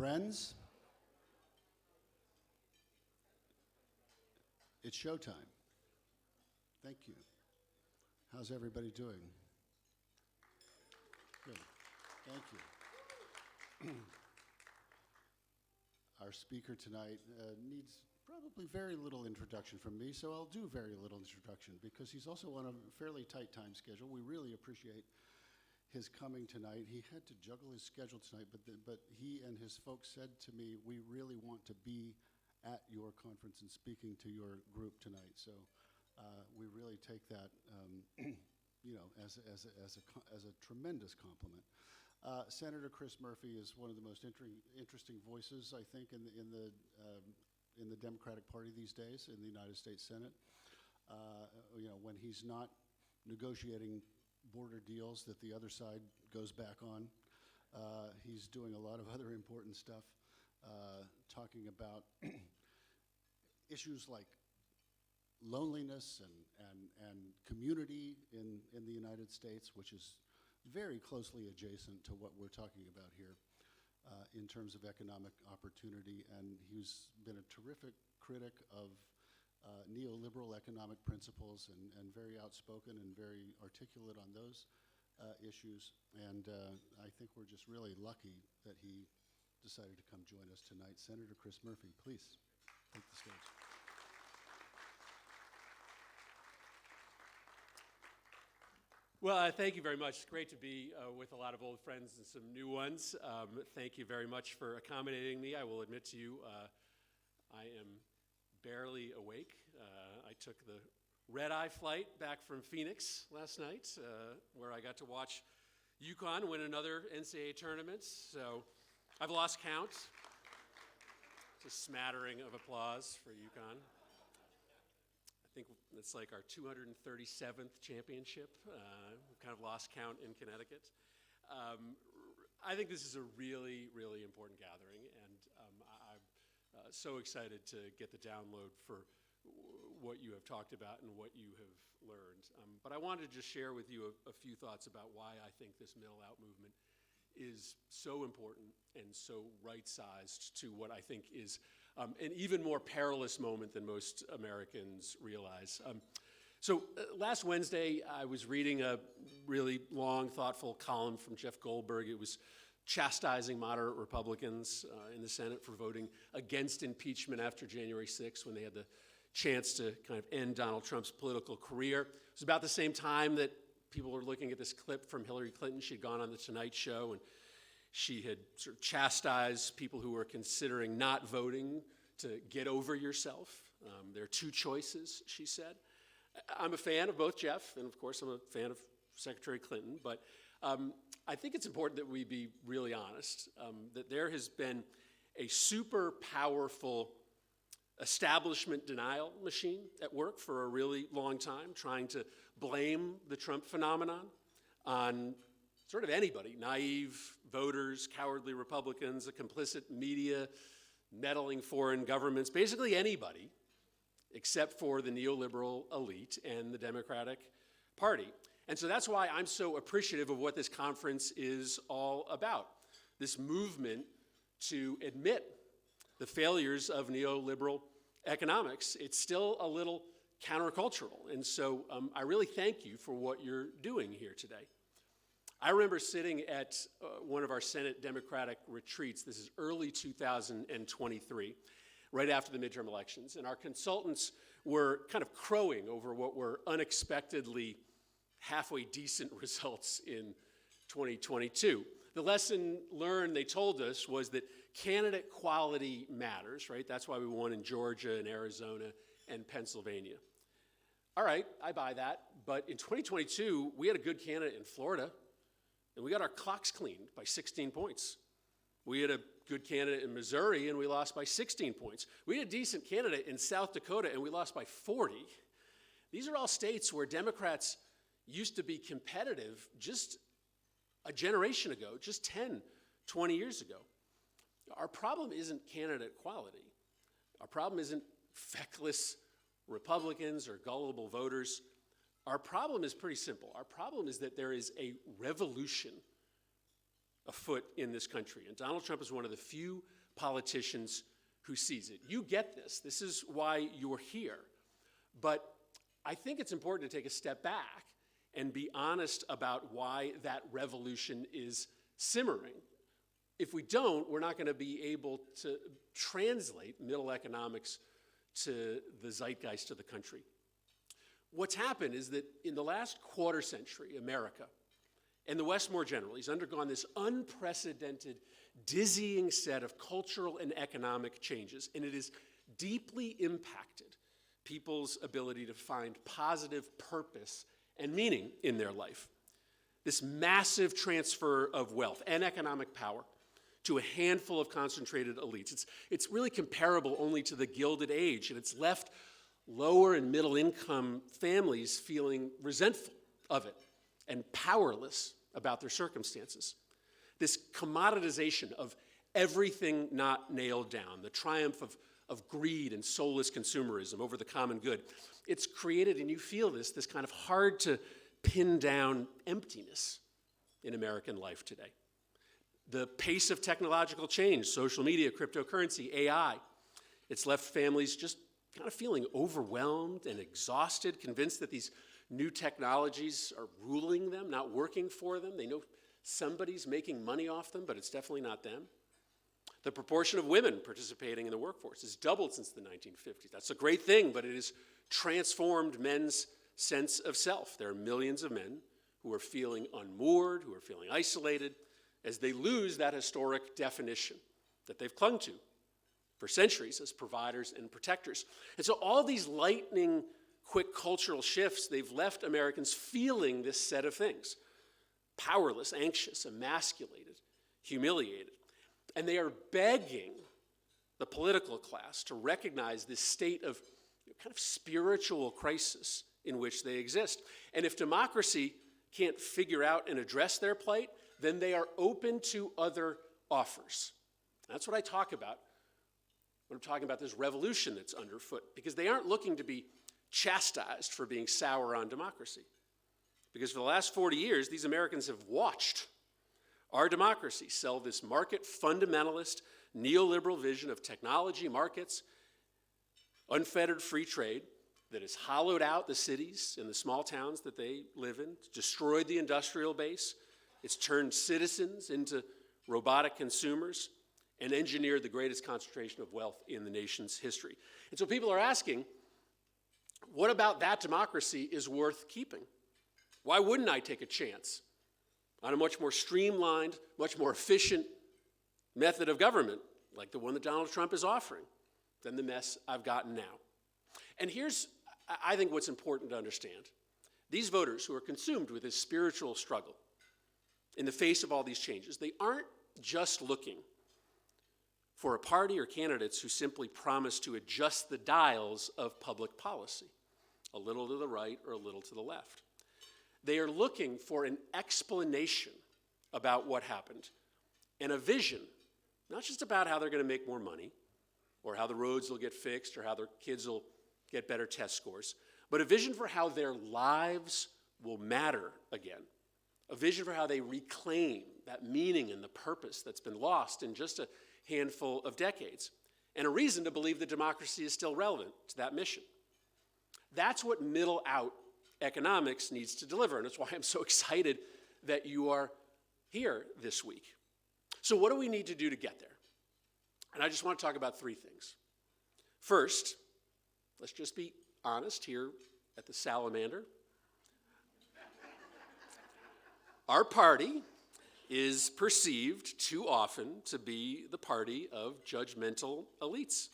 Friends, it's showtime. Thank you. How's everybody doing? Good. Thank you. Our speaker tonight needs probably very little introduction from me, so I'll do very little introduction because he's also on a fairly tight time schedule. We really appreciate his coming tonight. He had to juggle his schedule tonight, but he and his folks said to me, we really want to be at your conference and speaking to your group tonight. So we really take that, as a tremendous compliment. Senator Chris Murphy is one of the most interesting voices, I think, in the Democratic Party these days in the United States Senate. When he's not negotiating border deals that the other side goes back on, he's doing a lot of other important stuff, talking about issues like loneliness and community in the United States, which is very closely adjacent to what we're talking about here in terms of economic opportunity. And he's been a terrific critic of neoliberal economic principles and very outspoken and very articulate on those issues. And I think we're just really lucky that he decided to come join us tonight. Senator Chris Murphy, please take the stage. Well, thank you very much. It's great to be with a lot of old friends and some new ones. Thank you very much for accommodating me. I will admit to you, I am barely awake. I took the red-eye flight back from Phoenix last night, where I got to watch UConn win another NCAA tournament. So I've lost count. It's a smattering of applause for UConn. I think it's like our 237th championship. We've kind of lost count in Connecticut. I think this is a really, really important gathering, and I'm so excited to get the download for what you have talked about and what you have learned. But I wanted to just share with you a few thoughts about why I think this middle out movement is so important and so right-sized to what I think is an even more perilous moment than most Americans realize. So last Wednesday, I was reading a really long, thoughtful column from Jeff Goldberg. It was chastising moderate Republicans in the Senate for voting against impeachment after January 6th when they had the chance to kind of end Donald Trump's political career. It was about the same time that people were looking at this clip from Hillary Clinton. She'd gone on The Tonight Show, and she had sort of chastised people who were considering not voting to get over yourself. There are two choices, she said. I'm a fan of both Jeff, and of course I'm a fan of Secretary Clinton, but I think it's important that we be really honest, that there has been a super powerful establishment denial machine at work for a really long time, trying to blame the Trump phenomenon on sort of anybody, naive voters, cowardly Republicans, a complicit media, meddling foreign governments, basically anybody except for the neoliberal elite and the Democratic Party. And so that's why I'm so appreciative of what this conference is all about, this movement to admit the failures of neoliberal economics. It's still a little countercultural, and so I really thank you for what you're doing here today. I remember sitting at one of our Senate Democratic retreats. This is early 2023, right after the midterm elections, and our consultants were kind of crowing over what were unexpectedly halfway decent results in 2022. The lesson learned, they told us, was that candidate quality matters, right? That's why we won in Georgia and Arizona and Pennsylvania. All right, I buy that, but in 2022, we had a good candidate in Florida, and we got our clocks cleaned by 16 points. We had a good candidate in Missouri, and we lost by 16 points. We had a decent candidate in South Dakota, and we lost by 40. These are all states where Democrats used to be competitive just a generation ago, just 10, 20 years ago. Our problem isn't candidate quality. Our problem isn't feckless Republicans or gullible voters. Our problem is pretty simple. Our problem is that there is a revolution afoot in this country. And Donald Trump is one of the few politicians who sees it. You get this. This is why you're here. But I think it's important to take a step back and be honest about why that revolution is simmering. If we don't, we're not going to be able to translate middle economics to the zeitgeist of the country. What's happened is that in the last quarter century, America, and the West more generally, has undergone this unprecedented, dizzying set of cultural and economic changes, and it has deeply impacted people's ability to find positive purpose and meaning in their life. This massive transfer of wealth and economic power to a handful of concentrated elites. It's really comparable only to the Gilded Age, and it's left lower and middle income families feeling resentful of it and powerless about their circumstances. This commoditization of everything not nailed down, the triumph of greed and soulless consumerism over the common good, it's created, and you feel this kind of hard to pin down emptiness in American life today. The pace of technological change, social media, cryptocurrency, AI, it's left families just kind of feeling overwhelmed and exhausted, convinced that these new technologies are ruling them, not working for them. They know somebody's making money off them, but it's definitely not them. The proportion of women participating in the workforce has doubled since the 1950s. That's a great thing, but it has transformed men's sense of self. There are millions of men who are feeling unmoored, who are feeling isolated, as they lose that historic definition that they've clung to for centuries as providers and protectors. And so all these lightning quick cultural shifts, they've left Americans feeling this set of things: powerless, anxious, emasculated, humiliated. And they are begging the political class to recognize this state of kind of spiritual crisis in which they exist. And if democracy can't figure out and address their plight, then they are open to other offers. That's what I talk about when I'm talking about this revolution that's underfoot, because they aren't looking to be chastised for being sour on democracy. Because for the last 40 years, these Americans have watched our democracy sell this market fundamentalist, neoliberal vision of technology, markets, unfettered free trade that has hollowed out the cities and the small towns that they live in, destroyed the industrial base. It's turned citizens into robotic consumers and engineered the greatest concentration of wealth in the nation's history. And so people are asking, what about that democracy is worth keeping? Why wouldn't I take a chance on a much more streamlined, much more efficient method of government, like the one that Donald Trump is offering, than the mess I've gotten now? And here's, I think, what's important to understand. These voters who are consumed with this spiritual struggle in the face of all these changes, they aren't just looking for a party or candidates who simply promise to adjust the dials of public policy, a little to the right or a little to the left. They are looking for an explanation about what happened and a vision, not just about how they're going to make more money or how the roads will get fixed or how their kids will get better test scores, but a vision for how their lives will matter again, a vision for how they reclaim that meaning and the purpose that's been lost in just a handful of decades, and a reason to believe that democracy is still relevant to that mission. That's what middle-out economics needs to deliver, and that's why I'm so excited that you are here this week. So what do we need to do to get there? And I just want to talk about three things. First, let's just be honest here at the Salamander. Our party is perceived too often to be the party of judgmental elites.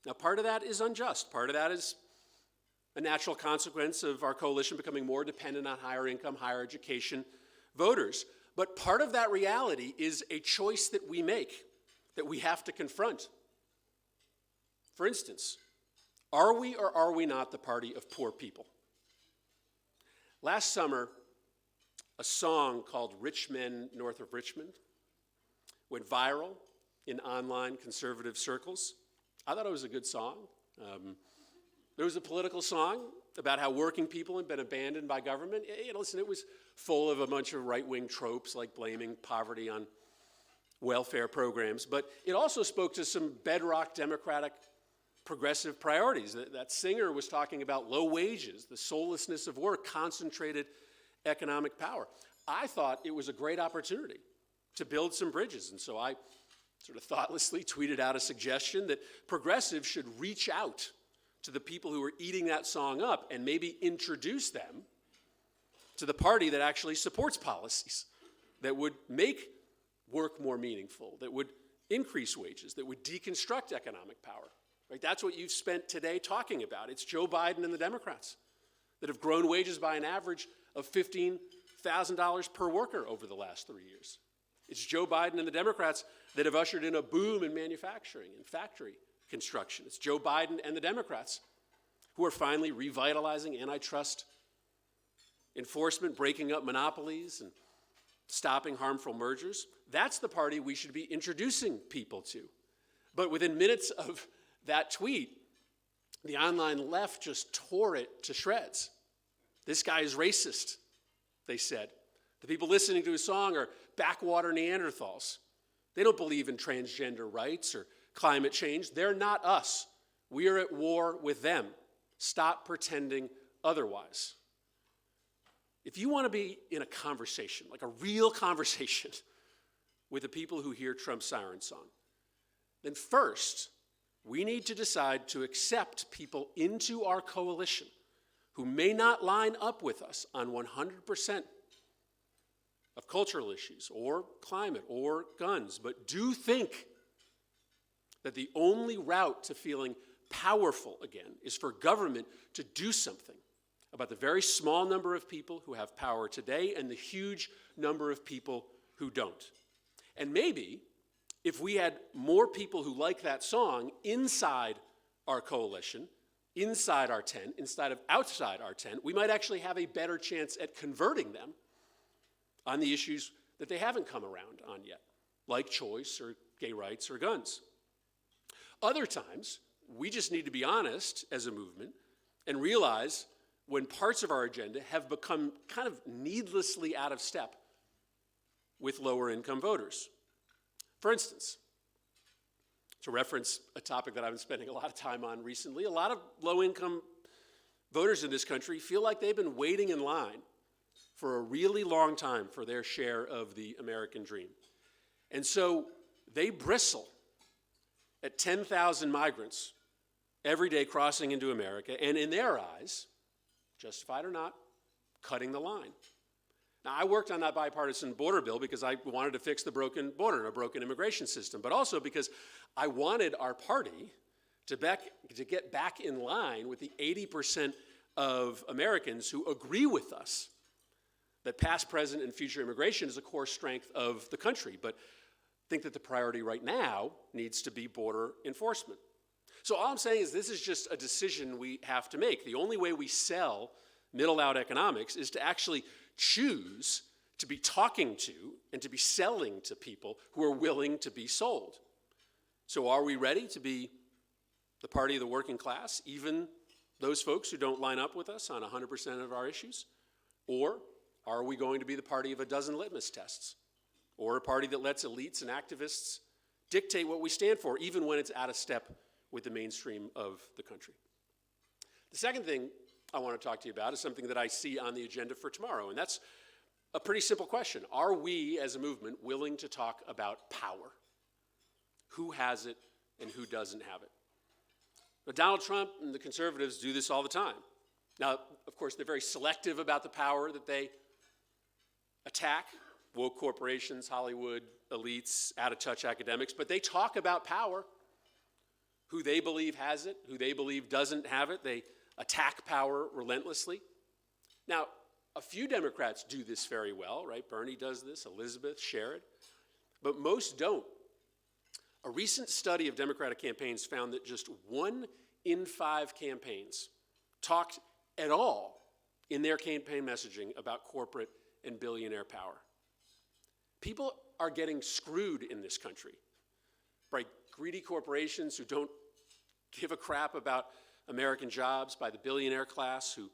Now, part of that is unjust. Part of that is a natural consequence of our coalition becoming more dependent on higher income, higher education voters. But part of that reality is a choice that we make, that we have to confront. For instance, are we or are we not the party of poor people? Last summer, a song called Rich Men North of Richmond went viral in online conservative circles. I thought it was a good song. It was a political song. about how working people had been abandoned by government. Listen, it was full of a bunch of right-wing tropes like blaming poverty on welfare programs, but it also spoke to some bedrock democratic progressive priorities. That singer was talking about low wages, the soullessness of work, concentrated economic power. I thought it was a great opportunity to build some bridges, and so I sort of thoughtlessly tweeted out a suggestion that progressives should reach out to the people who were eating that song up and maybe introduce them to the party that actually supports policies that would make work more meaningful, that would increase wages, that would deconstruct economic power. Right? That's what you've spent today talking about. It's Joe Biden and the Democrats that have grown wages by an average of $15,000 per worker over the last 3 years. It's Joe Biden and the Democrats that have ushered in a boom in manufacturing and factory construction. It's Joe Biden and the Democrats who are finally revitalizing antitrust enforcement, breaking up monopolies, and stopping harmful mergers. That's the party we should be introducing people to. But within minutes of that tweet, the online left just tore it to shreds. This guy is racist, they said. The people listening to his song are backwater Neanderthals. They don't believe in transgender rights or climate change. They're not us. We are at war with them. Stop pretending otherwise. If you want to be in a conversation, like a real conversation with the people who hear Trump's siren song, then first, we need to decide to accept people into our coalition who may not line up with us on 100% of cultural issues or climate or guns, but do think that the only route to feeling powerful again is for government to do something about the very small number of people who have power today and the huge number of people who don't. And maybe if we had more people who like that song inside our coalition, inside our tent, instead of outside our tent, we might actually have a better chance at converting them on the issues that they haven't come around on yet, like choice or gay rights or guns. Other times, we just need to be honest as a movement and realize when parts of our agenda have become kind of needlessly out of step with lower income voters. For instance, to reference a topic that I've been spending a lot of time on recently, a lot of low income voters in this country feel like they've been waiting in line for a really long time for their share of the American dream. And so they bristle at 10,000 migrants every day crossing into America, and in their eyes, justified or not, cutting the line. Now, I worked on that bipartisan border bill because I wanted to fix the broken border and a broken immigration system, but also because I wanted our party to get back in line with the 80% of Americans who agree with us that past, present, and future immigration is a core strength of the country, but think that the priority right now needs to be border enforcement. So all I'm saying is this is just a decision we have to make. The only way we sell middle-out economics is to actually choose to be talking to and to be selling to people who are willing to be sold. So are we ready to be the party of the working class, even those folks who don't line up with us on 100% of our issues? Or are we going to be the party of a dozen litmus tests? Or a party that lets elites and activists dictate what we stand for, even when it's out of step with the mainstream of the country? The second thing I want to talk to you about is something that I see on the agenda for tomorrow, and that's a pretty simple question. Are we, as a movement, willing to talk about power? Who has it and who doesn't have it? But Donald Trump and the conservatives do this all the time. Now, of course, they're very selective about the power that they attack. Woke corporations, Hollywood, elites, out-of-touch academics, but they talk about power. Who they believe has it, who they believe doesn't have it. They attack power relentlessly. Now, a few Democrats do this very well, right? Bernie does this, Elizabeth, Sherrod, but most don't. A recent study of Democratic campaigns found that just 1 in 5 campaigns talked at all in their campaign messaging about corporate and billionaire power. People are getting screwed in this country by greedy corporations who don't give a crap about American jobs by the billionaire class who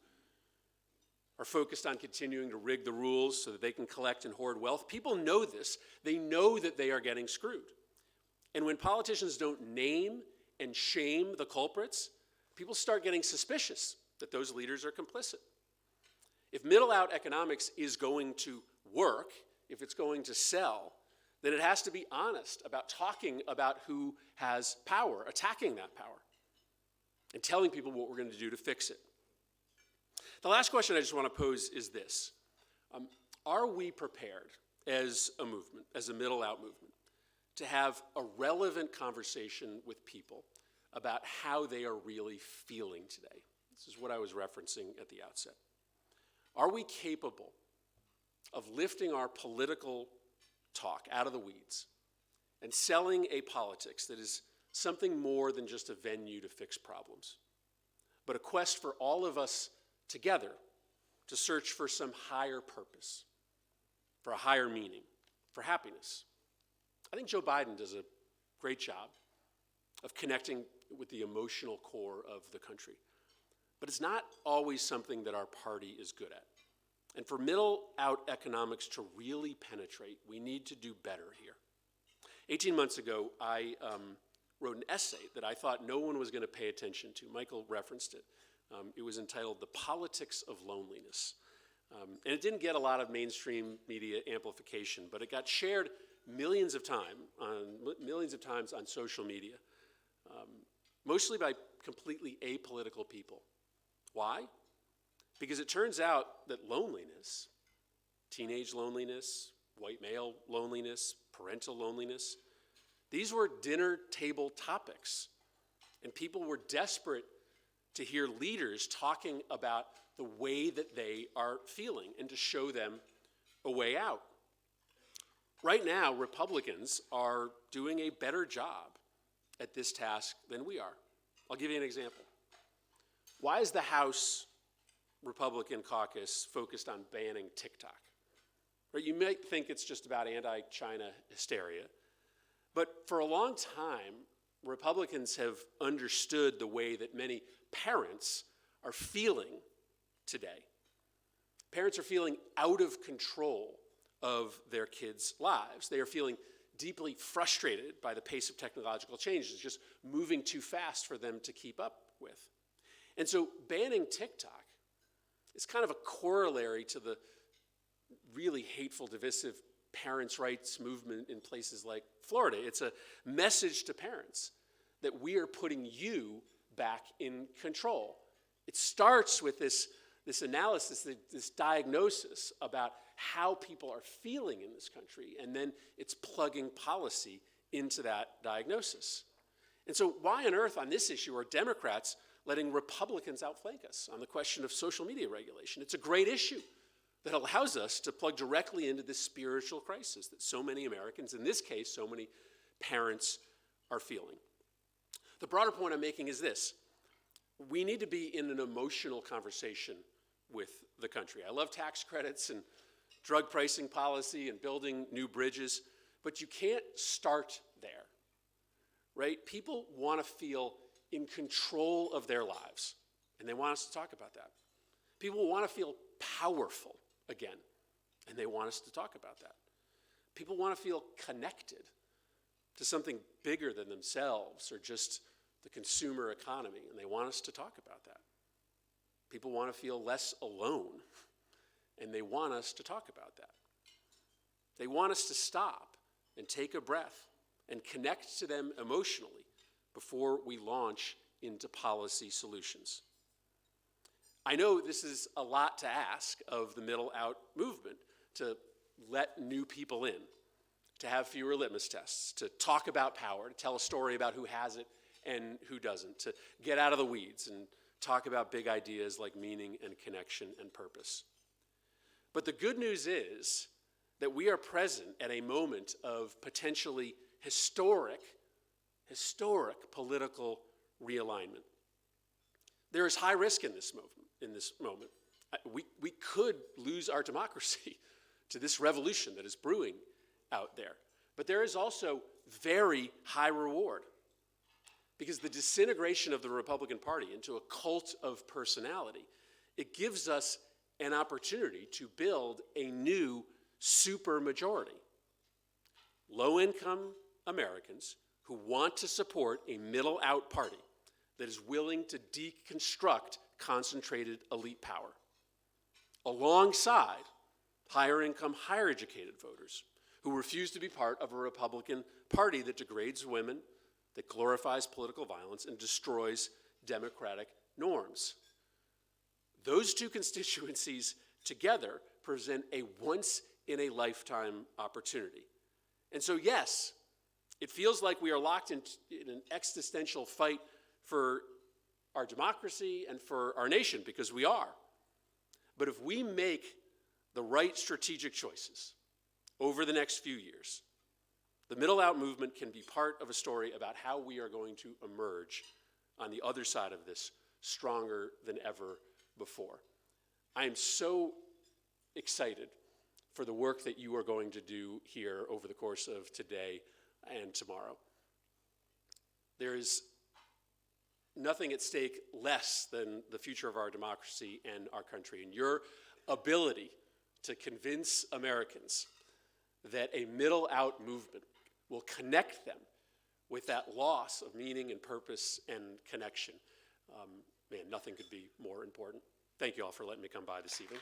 are focused on continuing to rig the rules so that they can collect and hoard wealth. People know this. They know that they are getting screwed. And when politicians don't name and shame the culprits, people start getting suspicious that those leaders are complicit. If middle-out economics is going to work, if it's going to sell, then it has to be honest about talking about who has power, attacking that power, and telling people what we're going to do to fix it. The last question I just want to pose is this. Are we prepared as a movement, as a middle-out movement, to have a relevant conversation with people about how they are really feeling today? This is what I was referencing at the outset. Are we capable of lifting our political talk out of the weeds and selling a politics that is something more than just a venue to fix problems, but a quest for all of us together to search for some higher purpose, for a higher meaning, for happiness? I think Joe Biden does a great job of connecting with the emotional core of the country. But it's not always something that our party is good at. And for middle-out economics to really penetrate, we need to do better here. 18 months ago, I wrote an essay that I thought no one was going to pay attention to. Michael referenced it. It was entitled The Politics of Loneliness. And it didn't get a lot of mainstream media amplification, but it got shared millions of times on social media, mostly by completely apolitical people. Why? Because it turns out that loneliness, teenage loneliness, white male loneliness, parental loneliness, these were dinner table topics. And people were desperate to hear leaders talking about the way that they are feeling and to show them a way out. Right now, Republicans are doing a better job at this task than we are. I'll give you an example. Why is the House Republican caucus focused on banning TikTok? Right, you might think it's just about anti-China hysteria, but for a long time, Republicans have understood the way that many parents are feeling today. Parents are feeling out of control of their kids' lives. They are feeling deeply frustrated by the pace of technological change. It's just moving too fast for them to keep up with. And so banning TikTok is kind of a corollary to the really hateful, divisive parents' rights movement in places like Florida. It's a message to parents that we are putting you back in control. It starts with this analysis, this diagnosis about how people are feeling in this country, and then it's plugging policy into that diagnosis. And so why on earth on this issue are Democrats letting Republicans outflank us on the question of social media regulation? It's a great issue that allows us to plug directly into this spiritual crisis that so many Americans, in this case, so many parents are feeling. The broader point I'm making is this. We need to be in an emotional conversation with the country. I love tax credits and drug pricing policy and building new bridges, but you can't start there, right? People want to feel in control of their lives, and they want us to talk about that. People want to feel powerful again, and they want us to talk about that. People want to feel connected to something bigger than themselves or just the consumer economy, and they want us to talk about that. People want to feel less alone, and they want us to talk about that. They want us to stop and take a breath and connect to them emotionally before we launch into policy solutions. I know this is a lot to ask of the middle-out movement, to let new people in, to have fewer litmus tests, to talk about power, to tell a story about who has it and who doesn't, to get out of the weeds and talk about big ideas like meaning and connection and purpose. But the good news is that we are present at a moment of potentially historic political realignment. There is high risk in this moment. We could lose our democracy to this revolution that is brewing out there. But there is also very high reward, Because the disintegration of the Republican Party into a cult of personality, it gives us an opportunity to build a new supermajority. Low-income Americans who want to support a middle-out party that is willing to deconstruct concentrated elite power, alongside higher-income, higher-educated voters who refuse to be part of a Republican Party that degrades women, that glorifies political violence, and destroys democratic norms. Those two constituencies together present a once-in-a-lifetime opportunity. And so, yes, it feels like we are locked in an existential fight for our democracy and for our nation, because we are. But if we make the right strategic choices over the next few years, the middle-out movement can be part of a story about how we are going to emerge on the other side of this stronger than ever before. I am so excited for the work that you are going to do here over the course of today and tomorrow. There is nothing at stake less than the future of our democracy and our country, and your ability to convince Americans that a middle-out movement will connect them with that loss of meaning and purpose and connection. Man, nothing could be more important. Thank you all for letting me come by this evening.